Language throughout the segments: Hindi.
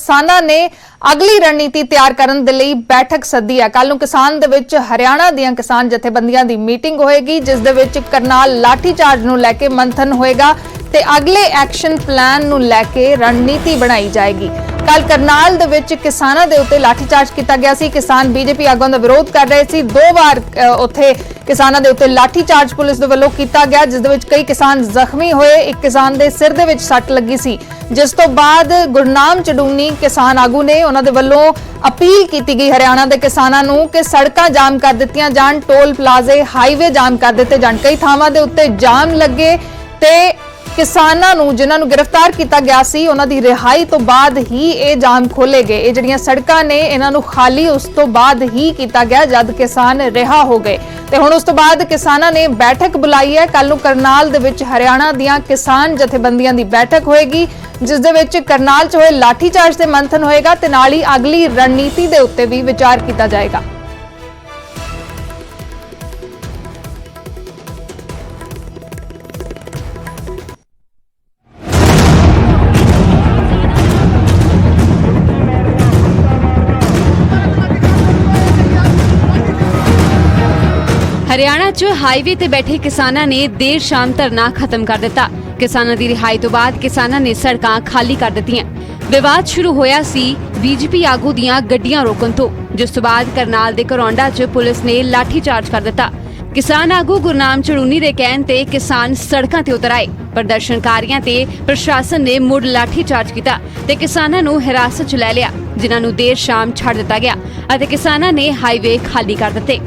किसानां ने अगली रणनीति तैयार करन दे लई बैठक सद्दी है। कल नूं किसान दे विच हरियाणा दीआं किसान जथेबंदियां दी मीटिंग होएगी, जिस दे विच करनाल लाठीचार्ज नूं लैके मंथन होएगा ते अगले एक्शन प्लान नूं लैके रणनीति बनाई जाएगी। कल करनाल दे विच किसानां दे उत्ते लाठीचार्ज किया गया सी। किसान बीजेपी आगुआं दा विरोध कर रहे सी। 2 बार उत्थे किसानां दे उत्ते लाठीचार्ज पुलिस दे वल्लों किया गया, जिस दे विच कई किसान जख्मी होए। एक किसान दे सिर दे विच सੱਟ लगी सी, जिस तो बाद गुरनाम चडूनी किसान आगू ने उन्हां दे वल्लों अपील की गई हरियाणा के किसानां नूं कि सड़कां जाम कर दित्तियां जाण, टोल प्लाजे हाईवे जाम कर दित्ते जाण। कई थावां दे उत्ते जाम लगे ते किसानां नूं जिन्हां नूं गिरफ्तार किया गया सी उन्हां दी रिहाई तो बाद ही ये जाम खोले गए। ये जिहड़ियां सड़कां ने इन्हां नूं खाली उस तो बाद ही किया गया जद किसान रिहा हो गए। ते हुण उस तो बाद किसानां ने बैठक बुलाई है। कल नूं करनाल दे विच हरियाणा दीआं किसान जथेबंदियां दी बैठक होएगी, जिस दे विच करनाल च होए लाठीचार्ज ते मंथन होएगा ते नाल ही अगली रणनीति दे उत्ते भी विचार किया जाएगा। हरियाणा च हाईवे ते बैठे किसानां ने देर शाम धरना खत्म कर दिता। किसानां दी रिहाई तो बाद किसानां ने सड़कां खाली कर दित्तियां। विवाद शुरू होया सी बीजेपी आगू दियां गड्डियां रोकन तो, जिस तो बाद करनाल दे करौंडा च पुलिस ने लाठीचार्ज कर दिता। किसान आगू गुरनाम चडूनी दे कहण ते किसान सड़कां ते उतर आए। प्रदर्शनकारियां ते प्रशासन ने मुड़ लाठीचार्ज किया ते किसानां नूं हिरासत च लै लिया, जिन्हां नूं देर शाम छड्ड दिता गया अते किसानां ने हाईवे खाली कर दिते।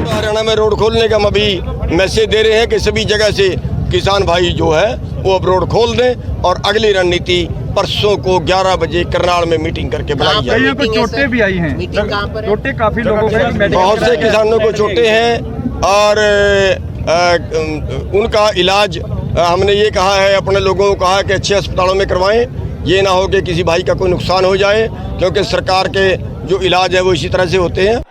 हरियाणा में रोड खोलने का हम अभी मैसेज दे रहे हैं कि सभी जगह से किसान भाई जो है वो अब रोड खोल दें और अगली रणनीति परसों को 11 बजे करनाल में मीटिंग करके बनाई जाएगी। कुछ चोटें भी आई हैं, चोटें काफी लोगों को, बहुत से किसानों को चोटें हैं और उनका इलाज हमने ये कहा है, अपने लोगों को कहा है कि अच्छे अस्पतालों में करवाएं। ये ना हो कि किसी भाई का कोई नुकसान हो जाए, क्योंकि सरकार के जो इलाज है वो इसी तरह से होते हैं।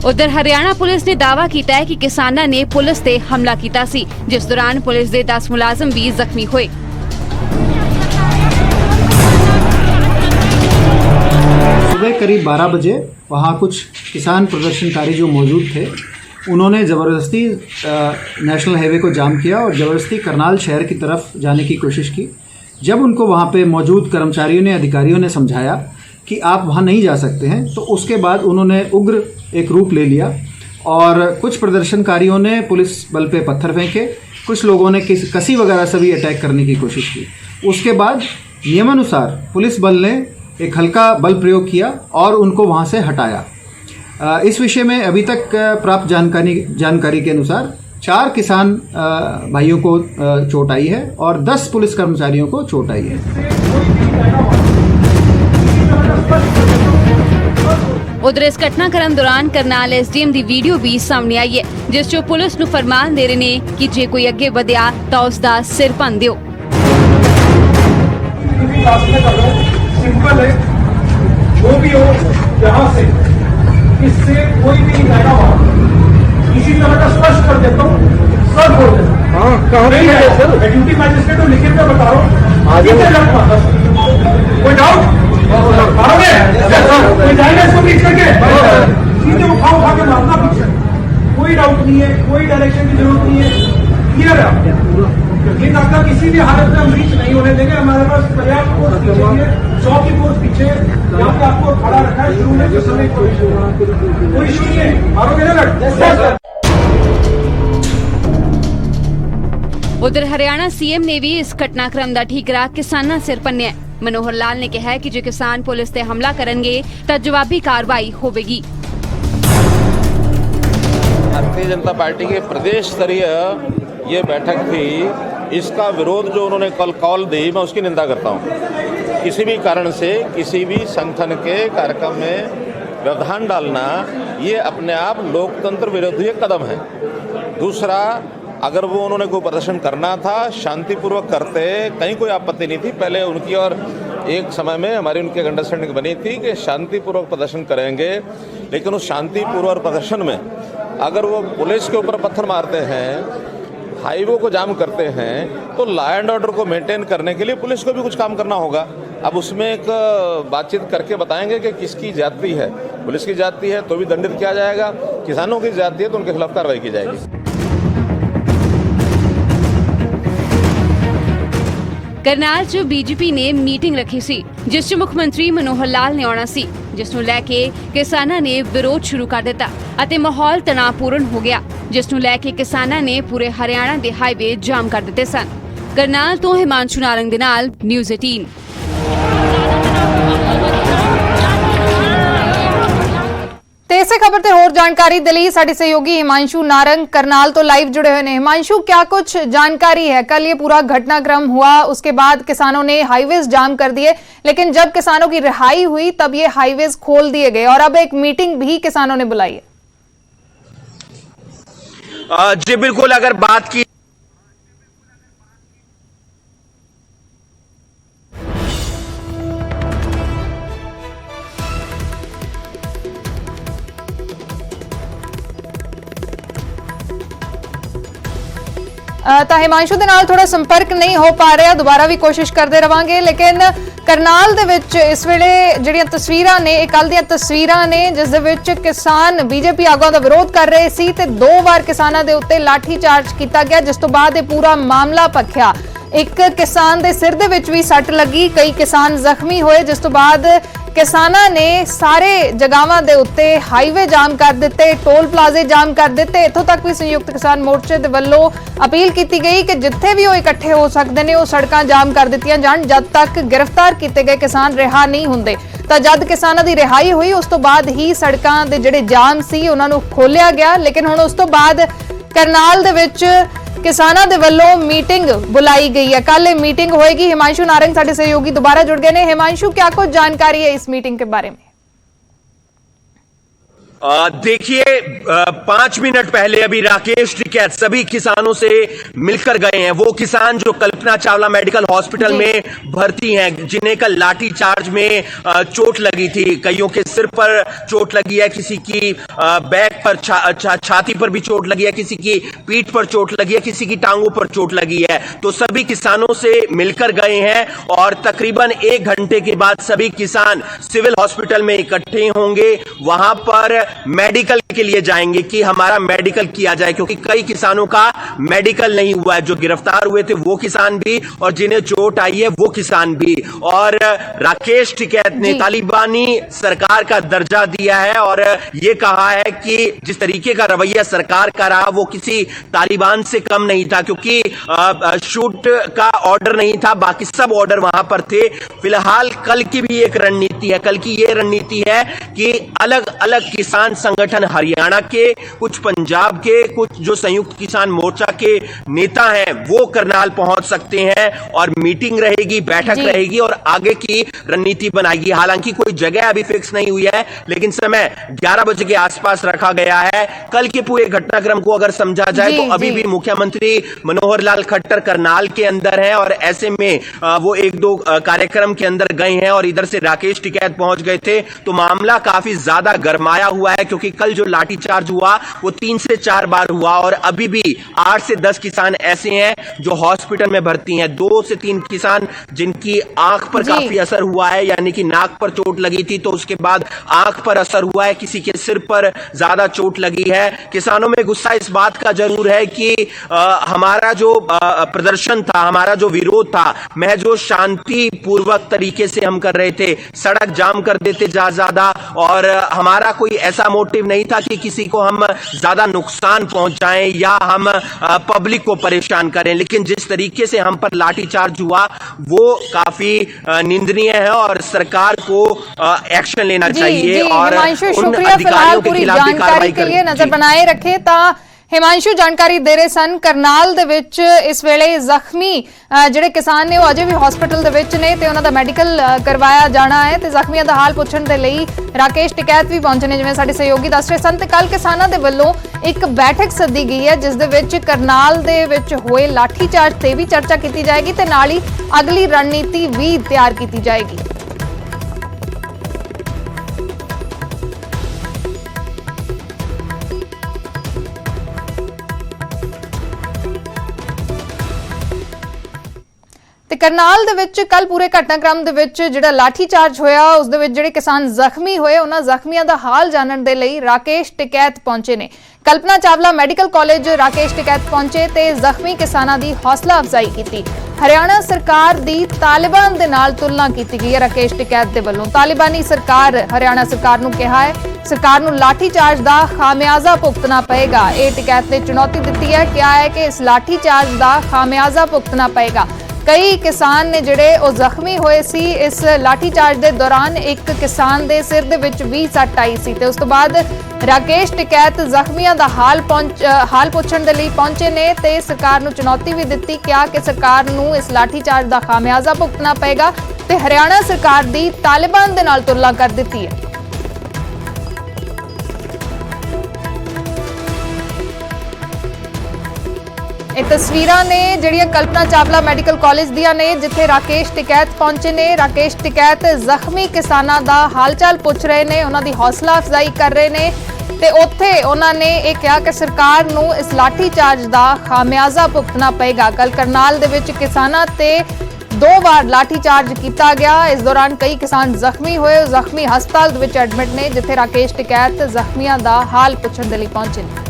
उधर हरियाणा पुलिस ने दावा किया है कि किसानां ने पुलिस ते हमला किया सी, जिस दौरान पुलिस दे 10 मुलाजम भी जख्मी हुए। सुबह करीब 12 बजे वहाँ कुछ किसान प्रदर्शनकारी जो मौजूद थे, उन्होंने ज़बरदस्ती नेशनल हाईवे को जाम किया और ज़बरदस्ती करनाल शहर की तरफ जाने की कोशिश की। जब उनको वहाँ पे मौजूद कर्मचारियों ने, अधिकारियों ने समझाया कि आप वहाँ नहीं जा सकते हैं, तो उसके बाद उन्होंने उग्र एक रूप ले लिया और कुछ प्रदर्शनकारियों ने पुलिस बल पे पत्थर फेंके, कुछ लोगों ने कसी वगैरह से भी अटैक करने की कोशिश की। उसके बाद नियमानुसार पुलिस बल ने एक हल्का बल प्रयोग किया और उनको वहाँ से हटाया। इस विषय में अभी तक प्राप्त जानकारी के अनुसार 4 किसान भाइयों को चोट आई है और 10 पुलिस कर्मचारियों को चोट आई है। उधर इस घटनाक्रम दौरान करनाल एसडीएम की वीडियो भी सामने आई है, जिस चो पुलिस नूं फरमान दे रहे ने कि जे कोई अगे वधिया तो उसका सिर भन दिओ। सिंपल है, जो भी हो यहाँ से इससे कोई भी पैदा हो, इसी तरह का स्पष्ट कर देता हूँ, सब बोल देता हूँ। ड्यूटी मैजिस्ट्रेट को लिखित में बता रहा हूँ, कोई डाउट कोई जाएगा इसको पीछ करके सीधे उठा के मारना पीछे, कोई डाउट नहीं है, कोई डायरेक्शन की जरूरत नहीं है, क्लियर है। लेकिन आपका किसी भी हालत में हम रीच नहीं होने देंगे। हमारे पास पर्याप्त फोर्स पीछे है, 100 की फोर्स पीछे यहाँ पे आपको खड़ा रखा है शुरू में, जिस समय कोई इशू नहीं है, मारोगे ना। उधर हरियाणा सीएम ने भी इस घटनाक्रम का ठीकरा किसानां सिर भन्निया। मनोहर लाल ने कहा है कि जो किसान पुलिस ते हमला करेंगे तो जवाबी कार्रवाई होगी। भारतीय जनता पार्टी के प्रदेश स्तरीय ये बैठक थी, इसका विरोध जो उन्होंने कल कॉल दी, मैं उसकी निंदा करता हूँ। किसी भी कारण से किसी भी संगठन के कार्यक्रम में व्यवधान डालना ये अपने आप लोकतंत्र विरोधी कदम है। दूसरा, अगर वो उन्होंने कोई प्रदर्शन करना था शांतिपूर्वक करते, कहीं कोई आपत्ति नहीं थी। पहले उनकी और एक समय में हमारी उनकी अंडरस्टैंडिंग बनी थी कि शांतिपूर्वक प्रदर्शन करेंगे, लेकिन उस शांतिपूर्वक प्रदर्शन में अगर वो पुलिस के ऊपर पत्थर मारते हैं हाईवे को जाम करते हैं तो लॉ एंड ऑर्डर को मेंटेन करने के लिए पुलिस को भी कुछ काम करना होगा। अब उसमें एक बातचीत करके बताएंगे कि किसकी ज्यादती है। पुलिस की ज्यादती है तो भी दंडित किया जाएगा, किसानों की ज्यादती है तो उनके खिलाफ कार्रवाई की जाएगी। ਕਰਨਾਲ 'ਚ ਬੀਜੇਪੀ ਨੇ ਮੀਟਿੰਗ ਰੱਖੀ ਸੀ ਜਿਸ 'ਚ ਮੁੱਖ ਮੰਤਰੀ ਮਨੋਹਰ ਲਾਲ ਨੇ ਆਉਣਾ ਸੀ, ਜਿਸ ਨੂੰ ਲੈ ਕੇ ਕਿਸਾਨਾਂ ਨੇ ਵਿਰੋਧ ਸ਼ੁਰੂ ਕਰ ਦਿੱਤਾ ਅਤੇ ਮਾਹੌਲ ਤਣਾਅਪੂਰਨ ਹੋ ਗਿਆ, ਜਿਸ ਨੂੰ ਲੈ ਕੇ ਕਿਸਾਨਾਂ ਨੇ ਪੂਰੇ ਹਰਿਆਣਾ ਦੇ ਹਾਈਵੇ ਜਾਮ ਕਰ ਦਿੱਤੇ ਸਨ। ਕਰਨਾਲ ਤੋਂ ਹਿਮਾਂਸ਼ੂ ਨਾਰੰਗ ਦੇ ਨਾਲ ਨਿਊਜ਼ 18। ਤੇ ਇਸੇ ਖਬਰ ਤੇ ਹੋਰ ਜਾਣਕਾਰੀ ਦੇ ਲਈ ਸਾਡੇ ਸਹਿਯੋਗੀ हिमांशु नारंग करनाल तो लाइव जुड़े हुए हैं। हिमांशु, क्या कुछ जानकारी है? कल ये पूरा घटनाक्रम हुआ, उसके बाद किसानों ने हाईवेज जाम कर दिए, लेकिन जब किसानों की रिहाई हुई तब ये हाईवेज खोल दिए गए और अब एक मीटिंग भी किसानों ने बुलाई है। जी बिल्कुल, अगर बात की ਤਾਂ ਹਿਮਾਂਸ਼ੂ ਦੇ ਨਾਲ ਥੋੜਾ ਸੰਪਰਕ ਨਹੀਂ ਹੋ ਪਾ ਰਿਹਾ, ਦੁਬਾਰਾ ਵੀ ਕੋਸ਼ਿਸ਼ ਕਰਦੇ ਰਵਾਂਗੇ। ਲੇਕਿਨ ਕਰਨਾਲ ਦੇ ਵਿੱਚ ਇਸ ਵੇਲੇ ਜਿਹੜੀਆਂ ਤਸਵੀਰਾਂ ਨੇ, ਇਹ ਕੱਲ ਦੀਆਂ ਤਸਵੀਰਾਂ ਨੇ ਜਿਸ ਦੇ ਵਿੱਚ ਕਿਸਾਨ ਬੀਜੇਪੀ ਆਗੂਆਂ ਦਾ ਵਿਰੋਧ ਕਰ ਰਹੇ ਸੀ ਤੇ 2 ਵਾਰ ਕਿਸਾਨਾਂ ਦੇ ਉੱਤੇ ਲਾਠੀ ਚਾਰਜ ਕੀਤਾ ਗਿਆ, ਜਿਸ ਤੋਂ ਬਾਅਦ ਇਹ ਪੂਰਾ ਮਾਮਲਾ ਭਖਿਆ। ਇੱਕ ਕਿਸਾਨ ਦੇ ਸਿਰ ਦੇ ਵਿੱਚ ਵੀ ਸੱਟ ਲੱਗੀ, ਕਈ ਕਿਸਾਨ ਜ਼ਖਮੀ ਹੋਏ, ਜਿਸ ਤੋਂ ਬਾਅਦ ਕਿਸਾਨਾਂ ਨੇ ਸਾਰੇ ਜਗ੍ਹਾਵਾਂ ਦੇ ਉੱਤੇ ਹਾਈਵੇ ਜਾਮ ਕਰ ਦਿੱਤੇ, ਟੋਲ ਪਲਾਜ਼ੇ ਜਾਮ ਕਰ ਦਿੱਤੇ। ਇੱਥੋਂ ਤੱਕ ਵੀ ਸੰਯੁਕਤ ਕਿਸਾਨ ਮੋਰਚੇ ਦੇ ਵੱਲੋਂ ਅਪੀਲ ਕੀਤੀ ਗਈ ਕਿ ਜਿੱਥੇ ਵੀ ਉਹ ਇਕੱਠੇ ਹੋ ਸਕਦੇ ਨੇ ਉਹ ਸੜਕਾਂ ਜਾਮ ਕਰ ਦਿੱਤੀਆਂ ਜਾਣ ਜਦ ਤੱਕ ਗ੍ਰਿਫਤਾਰ ਕੀਤੇ ਗਏ ਕਿਸਾਨ ਰਿਹਾ ਨਹੀਂ ਹੁੰਦੇ। ਤਾਂ ਜਦ ਕਿਸਾਨਾਂ ਦੀ ਰਿਹਾਈ ਹੋਈ ਉਸ ਤੋਂ ਬਾਅਦ ਹੀ ਸੜਕਾਂ ਦੇ ਜਿਹੜੇ ਜਾਮ ਸੀ ਉਹਨਾਂ ਨੂੰ ਖੋਲਿਆ ਗਿਆ। ਲੇਕਿਨ ਹੁਣ ਉਸ ਤੋਂ ਬਾਅਦ ਕਰਨਾਲ ਦੇ ਵਿੱਚ किसानों के वालों मीटिंग बुलाई गई है। कल मीटिंग होएगी। हिमांशु नारंग साडे सहयोगी दोबारा जुड़ गए हैं। हिमांशु, क्या कुछ जानकारी है इस मीटिंग के बारे में? देखिए, 5 मिनट पहले अभी राकेश टिकैत सभी किसानों से मिलकर गए हैं। वो किसान जो कल्पना चावला मेडिकल हॉस्पिटल में भर्ती हैं, जिन्हें कल लाठी चार्ज में चोट लगी थी। कईयों के सिर पर चोट लगी है, किसी की बैक पर छाती पर भी चोट लगी है, किसी की पीठ पर चोट लगी है, किसी की टांगों पर चोट लगी है। तो सभी किसानों से मिलकर गए हैं और तकरीबन 1 घंटे के बाद सभी किसान सिविल हॉस्पिटल में इकट्ठे होंगे। वहां पर मेडिकल के लिए जाएंगे कि हमारा मेडिकल किया जाए, क्योंकि कई किसानों का मेडिकल नहीं हुआ है। जो गिरफ्तार हुए थे वो किसान भी और जिन्हें चोट आई है वो किसान भी। और राकेश टिकैत ने तालिबानी सरकार का दर्जा दिया है और ये कहा है कि जिस तरीके का रवैया सरकार का रहा वो किसी तालिबान से कम नहीं था, क्योंकि शूट का ऑर्डर नहीं था, बाकी सब ऑर्डर वहां पर थे। फिलहाल कल की भी एक रणनीति है। कल की ये रणनीति है कि अलग अलग किसान संगठन हरियाणा के, कुछ पंजाब के, कुछ जो संयुक्त किसान मोर्चा के नेता हैं वो करनाल पहुंच सकते हैं और मीटिंग रहेगी, बैठक रहेगी और आगे की रणनीति बनाएगी। हालांकि कोई जगह अभी फिक्स नहीं हुई है, लेकिन समय 11 बजे के आसपास रखा गया है। कल के पूरे घटनाक्रम को अगर समझा जाए तो अभी भी मुख्यमंत्री मनोहर लाल खट्टर करनाल के अंदर हैं और ऐसे में वो 1-2 कार्यक्रम के अंदर गए हैं और इधर से राकेश टिकैत पहुंच गए थे। तो मामला काफी ज्यादा गरमाया हुआ है, क्योंकि कल जो लाठीचार्ज हुआ वो 3 से 4 बार हुआ और अभी भी 8 से 10 किसान ऐसे हैं जो हॉस्पिटल में भर्ती हैं। 2 से 3 किसान जिनकी आंख पर काफी असर हुआ है, यानी कि नाक पर चोट लगी थी तो उसके बाद आंख पर असर हुआ है, किसी के सिर पर ज्यादा चोट लगी है। किसानों में गुस्सा इस बात का जरूर है कि हमारा जो प्रदर्शन था, हमारा जो विरोध था, महज जो शांतिपूर्वक तरीके से हम कर रहे थे, सड़क जाम कर देते ज्यादा और हमारा कोई ऐसा मोटिव नहीं था कि किसी को हम ज्यादा नुकसान पहुंचाएं या हम पब्लिक को परेशान करें। लेकिन जिस तरीके से हम पर लाठीचार्ज हुआ वो काफी निंदनीय है और सरकार को एक्शन लेना चाहिए और उन अधिकारियों के खिलाफ भी कार्रवाई के लिए नजर बनाए रखे। हिमांशु जानकारी दे रहे सन करनाल दे विच इस वेले जख्मी ਜਿਹੜੇ ਕਿਸਾਨ ਨੇ ਉਹ ਅਜੇ ਵੀ ਹਸਪੀਟਲ ਦੇ ਵਿੱਚ ਨੇ ਤੇ ਉਹਨਾਂ ਦਾ ਮੈਡੀਕਲ ਕਰਵਾਇਆ ਜਾਣਾ ਹੈ ਤੇ ਜ਼ਖਮੀਆਂ ਦਾ ਹਾਲ ਪੁੱਛਣ ਦੇ ਲਈ ਰਾਕੇਸ਼ ਟਿਕੈਤ ਵੀ ਪਹੁੰਚੇ ਨੇ, ਜਿਵੇਂ ਸਾਡੇ ਸਹਿਯੋਗੀ ਦੱਸ ਰਹੇ ਸਨ। ਤੇ ਕੱਲ ਕਿਸਾਨਾਂ ਦੇ ਵੱਲੋਂ ਇੱਕ ਬੈਠਕ ਸੱਦੀ ਗਈ ਹੈ ਜਿਸ ਦੇ ਵਿੱਚ ਕਰਨਾਲ ਦੇ ਵਿੱਚ ਹੋਏ ਲਾਠੀਚਾਰਜ ਤੇ ਵੀ ਚਰਚਾ ਕੀਤੀ ਜਾਏਗੀ ਤੇ ਨਾਲ ਹੀ ਅਗਲੀ ਰਣਨੀਤੀ ਵੀ ਤਿਆਰ ਕੀਤੀ ਜਾਏਗੀ। ਤੇ ਕਰਨਾਲ ਦੇ ਵਿੱਚ ਕੱਲ ਪੂਰੇ ਘਟਨਾਕ੍ਰਮ ਦੇ ਵਿੱਚ ਜਿਹੜਾ ਲਾਠੀ ਚਾਰਜ ਹੋਇਆ ਉਸ ਦੇ ਵਿੱਚ ਜਿਹੜੇ ਕਿਸਾਨ ਜ਼ਖਮੀ ਹੋਏ ਉਹਨਾਂ ਜ਼ਖਮੀਆਂ ਦਾ ਹਾਲ ਜਾਣਨ ਦੇ ਲਈ ਰਾਕੇਸ਼ ਟਿਕੈਤ ਪਹੁੰਚੇ ਨੇ। ਕਲਪਨਾ ਚਾਵਲਾ ਮੈਡੀਕਲ ਕਾਲਜ ਰਾਕੇਸ਼ ਟਿਕੈਤ ਪਹੁੰਚੇ ਤੇ ਜ਼ਖਮੀ ਕਿਸਾਨਾਂ ਦੀ ਹੌਸਲਾ ਅਫਜ਼ਾਈ ਕੀਤੀ। ਹਰਿਆਣਾ ਸਰਕਾਰ ਦੀ ਤਾਲਿਬਾਨ ਦੇ ਨਾਲ ਤੁਲਨਾ ਕੀਤੀ ਗਈ ਹੈ ਰਾਕੇਸ਼ ਟਿਕੈਤ ਦੇ ਵੱਲੋਂ। ਤਾਲਿਬਾਨੀ ਸਰਕਾਰ ਹਰਿਆਣਾ ਸਰਕਾਰ ਨੂੰ ਕਿਹਾ ਹੈ ਸਰਕਾਰ ਨੂੰ ਲਾਠੀ ਚਾਰਜ ਦਾ ਖਾਮਿਆਜ਼ਾ ਭੁਗਤਣਾ ਪਏਗਾ। ਇਹ ਟਿਕੈਤ ਨੇ ਚੁਣੌਤੀ ਦਿੱਤੀ ਹੈ, ਕਿਹਾ ਹੈ ਕਿ ਇਸ ਲਾਠੀ ਚਾਰਜ ਦਾ ਖਾਮਿਆਜ਼ਾ ਭੁਗਤਣਾ ਪਏਗਾ। ਕਈ ਕਿਸਾਨ ਨੇ ਜਿਹੜੇ ਉਹ ਜ਼ਖਮੀ ਹੋਏ ਸੀ। ਇਸ ਲਾਠੀ ਚਾਰਜ ਦੇ ਦੌਰਾਨ ਇੱਕ ਕਿਸਾਨ ਦੇ ਸਿਰ ਦੇ ਵਿੱਚ ਵੀ ਸੱਟ ਆਈ ਸੀ ਤੇ ਉਸ ਤੋਂ ਬਾਅਦ ਰਾਕੇਸ਼ ਟਿਕੈਤ ਜ਼ਖਮੀਆਂ ਦਾ ਹਾਲ ਪੁੱਛਣ ਦੇ ਲਈ ਪਹੁੰਚੇ ਨੇ ਤੇ ਸਰਕਾਰ ਨੂੰ ਚੁਣੌਤੀ ਵੀ ਦਿੱਤੀ, ਕਿਹਾ ਕਿ ਸਰਕਾਰ ਨੂੰ ਇਸ ਲਾਠੀ ਚਾਰਜ ਦਾ ਖਾਮਿਆਜ਼ਾ ਭੁਗਤਣਾ ਪਏਗਾ ਤੇ ਹਰਿਆਣਾ ਸਰਕਾਰ ਦੀ ਤਾਲਿਬਾਨ ਦੇ ਨਾਲ ਤੁਲਨਾ ਕਰ ਦਿੱਤੀ ਹੈ। ਇਹ ਤਸਵੀਰਾਂ ਨੇ ਜਿਹੜੀਆਂ ਕਲਪਨਾ ਚਾਵਲਾ ਮੈਡੀਕਲ ਕਾਲਜ ਦੀਆਂ ਨੇ ਜਿੱਥੇ ਰਾਕੇਸ਼ ਟਿਕੈਤ ਪਹੁੰਚੇ ਨੇ। ਰਾਕੇਸ਼ ਟਿਕੈਤ ਜ਼ਖਮੀ ਕਿਸਾਨਾਂ ਦਾ ਹਾਲਚਾਲ ਪੁੱਛ ਰਹੇ ਨੇ, ਉਹਨਾਂ ਦੀ ਹੌਸਲਾ ਅਫਜ਼ਾਈ ਕਰ ਰਹੇ ਨੇ ਤੇ ਉੱਥੇ ਉਹਨਾਂ ਨੇ ਇਹ ਕਿਹਾ ਕਿ ਸਰਕਾਰ ਨੂੰ ਇਸ ਲਾਠੀ ਚਾਰਜ ਦਾ ਖਾਮਿਆਜ਼ਾ ਭੁਗਤਣਾ ਪਏਗਾ। ਕੱਲ ਕਰਨਾਲ ਦੇ ਵਿੱਚ ਕਿਸਾਨਾਂ ਤੇ 2 ਵਾਰ ਲਾਠੀ ਚਾਰਜ ਕੀਤਾ ਗਿਆ। ਇਸ ਦੌਰਾਨ ਕਈ ਕਿਸਾਨ ਜ਼ਖਮੀ ਹੋਏ, ਜ਼ਖਮੀ ਹਸਪਤਾਲ ਦੇ ਵਿੱਚ ਐਡਮਿਟ ਨੇ ਜਿੱਥੇ ਰਾਕੇਸ਼ ਟਿਕੈਤ ਜ਼ਖਮੀਆਂ ਦਾ ਹਾਲ ਪੁੱਛਣ ਦੇ ਲਈ ਪਹੁੰਚੇ ਨੇ।